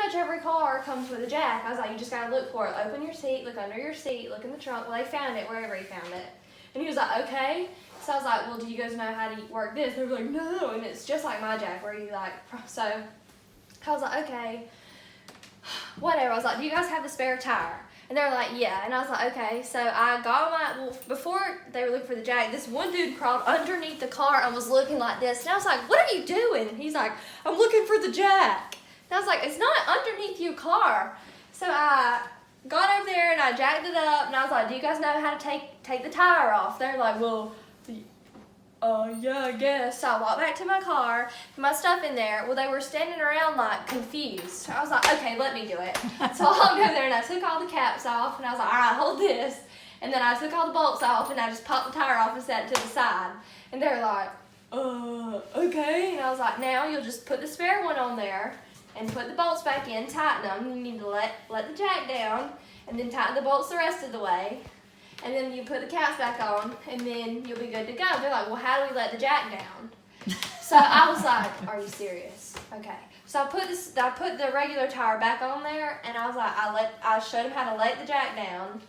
much every car comes with a jack. I was like, you just gotta look for it. Open your seat, look under your seat, look in the trunk. Well, they found it wherever he found it. And he was like, okay. So I was like, well, do you guys know how to work this? They were like, no. And it's just like my jack, where you like, so I was like, okay, whatever. I was like, do you guys have the spare tire? And they were like, yeah. And I was like, okay. So I got well, before they were looking for the jack, this one dude crawled underneath the car and was looking like this. And I was like, what are you doing? And he's like, I'm looking for the jack. And I was like, it's not underneath your car. So I got over there and I jacked it up. And I was like, do you guys know how to take the tire off? They're like, well, yeah, I guess. So I walked back to my car, put my stuff in there. Well, they were standing around like confused. So I was like, okay, let me do it. So I walked over there and I took all the caps off and I was like, all right, hold this. And then I took all the bolts off and I just popped the tire off and set it to the side. And they were like, okay. And I was like, now you'll just put the spare one on there and put the bolts back in, tighten them. You need to let the jack down and then tighten the bolts the rest of the way. And then you put the caps back on, and then you'll be good to go. They're like, well, how do we let the jack down? So I was like, are you serious? Okay. So I put the regular tire back on there, and I was like, I showed them how to let the jack down.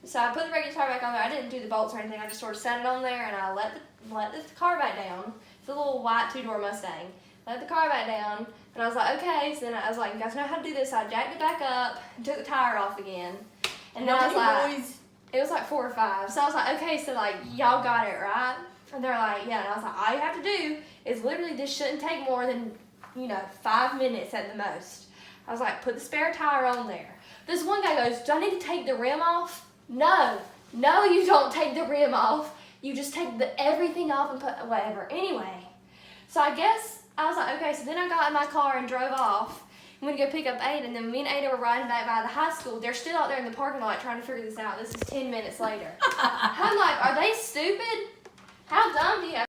So I put the regular tire back on there. I didn't do the bolts or anything. I just sort of set it on there, and I let the car back down. It's a little white 2-door Mustang. Let the car back down, and I was like, okay. So then I was like, you guys know how to do this. So I jacked it back up, and took the tire off again. And then I was like, it was like 4 or 5. So I was like, okay, so like, y'all got it, right? And they're like, yeah. And I was like, all you have to do is literally, this shouldn't take more than, 5 minutes at the most. I was like, put the spare tire on there. This one guy goes, do I need to take the rim off? No, you don't take the rim off. You just take everything off and put whatever. Anyway, so I guess I was like, okay, so then I got in my car and drove off. I'm going to go pick up Ada, and then me and Ada were riding back by the high school. They're still out there in the parking lot trying to figure this out. This is 10 minutes later. I'm like, are they stupid? How dumb do you have